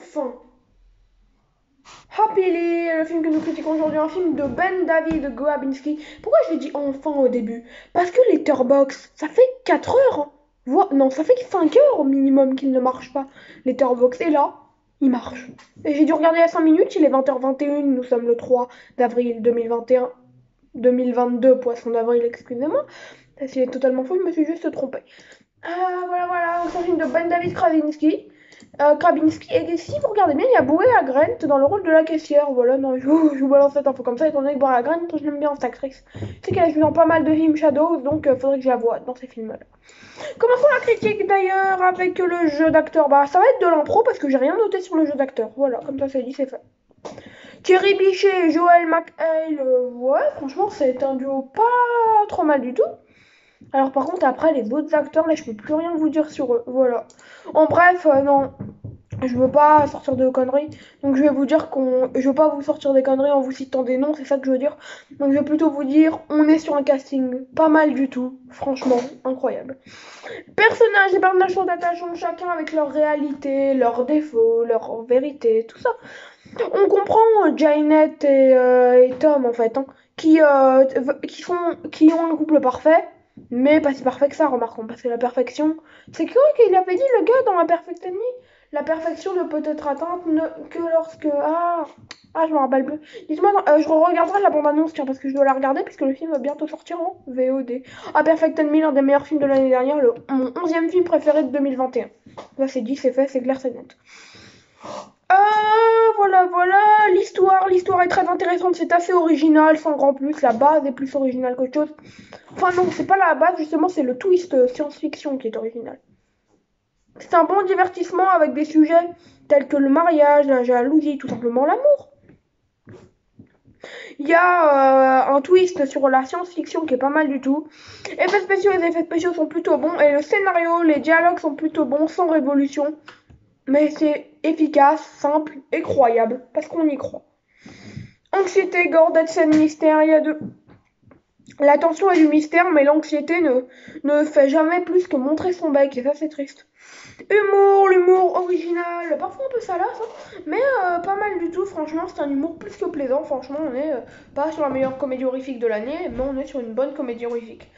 enfin. Happily, le film que nous critiquons aujourd'hui, un film de Ben David Grabinski. Pourquoi je l'ai dit enfin au début? Parce que Letterboxd, ça fait 4 heures. Non, ça fait 5 heures au minimum qu'il ne marche pas, Letterboxd. Et là, il marche. Et j'ai dû regarder à 5 minutes, il est 20h21, nous sommes le 3 d'avril 2021. 2022, poisson d'avril, excusez-moi. C'est totalement faux, je me suis juste trompée. Voilà, c'est un film de Ben David Krabinski. Et si vous regardez bien, il y a Boé Grant dans le rôle de la caissière. Voilà, non, je vous balance cette info comme ça, étant donné que Boé Grant, je l'aime bien en cette actrice. C'est qu'elle a joué dans pas mal de films Shadows, donc faudrait que je la voie dans ces films-là. Commençons la critique d'ailleurs avec le jeu d'acteur. Bah, ça va être de l'impro parce que j'ai rien noté sur le jeu d'acteur. Voilà, comme ça c'est dit, c'est fait. Thierry Bichet et Joel McHale, ouais, franchement, c'est un duo pas trop mal du tout. Alors par contre après les autres acteurs là je peux plus rien vous dire sur eux, voilà. En bref, non, je veux pas sortir de conneries, donc je vais vous dire je veux pas vous sortir des conneries en vous citant des noms, c'est ça que je veux dire. Donc je vais plutôt vous dire, on est sur un casting pas mal du tout, franchement, incroyable. Les personnages sont attachants chacun avec leur réalité, leurs défauts, leur vérité, tout ça. On comprend Janet et Tom en fait, hein, qui ont un couple parfait, mais pas si parfait que ça, remarquons, parce que la perfection, c'est quoi qu'il avait dit le gars dans La Perfect Enemy? La perfection ne peut être atteinte que lorsque... je me rappelle plus. Dites-moi, je regarderai la bande-annonce, tiens, parce que je dois la regarder, puisque le film va bientôt sortir en VOD. Perfect Enemy, l'un des meilleurs films de l'année dernière, mon 11e film préféré de 2021. Là, c'est dit, c'est fait, c'est clair, c'est net. Voilà, l'histoire est très intéressante, c'est assez original, sans grand plus, la base est plus originale qu'autre chose. Enfin non, c'est pas la base, justement, c'est le twist science-fiction qui est original. C'est un bon divertissement avec des sujets tels que le mariage, la jalousie, tout simplement l'amour. Il y a un twist sur la science-fiction qui est pas mal du tout. Les effets spéciaux sont plutôt bons, et le scénario, les dialogues sont plutôt bons, sans révolution. Mais c'est efficace, simple et croyable, parce qu'on y croit. Anxiété, gordette, scène, mystère, il y a de... La tension et du mystère, mais l'anxiété ne fait jamais plus que montrer son bec, et ça c'est triste. L'humour original, parfois un peu salace, hein, mais pas mal du tout, franchement c'est un humour plus que plaisant, franchement on est pas sur la meilleure comédie horrifique de l'année, mais on est sur une bonne comédie horrifique.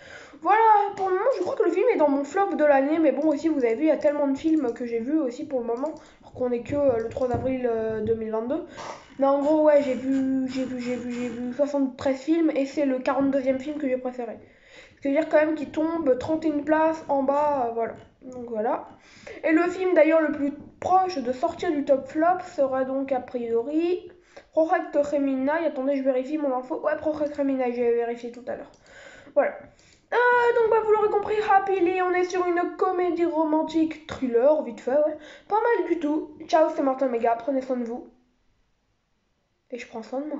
Voilà, pour le moment je crois que le film est dans mon flop de l'année, mais bon aussi vous avez vu, il y a tellement de films que j'ai vus aussi pour le moment, alors qu'on est que le 3 avril 2022. Mais en gros ouais j'ai vu 73 films et c'est le 42e film que j'ai préféré. C'est-à-dire quand même qu'il tombe 31 places en bas, voilà. Donc voilà. Et le film d'ailleurs le plus proche de sortir du top flop sera donc a priori Project Gemini. Attendez, je vérifie mon info. Ouais, Project Gemini, j'ai vérifié tout à l'heure. Voilà. Donc vous l'aurez compris, Happily, on est sur une comédie romantique thriller, vite fait, ouais. Pas mal du tout. Ciao, c'est Martin Mega, prenez soin de vous. Et je prends soin de moi.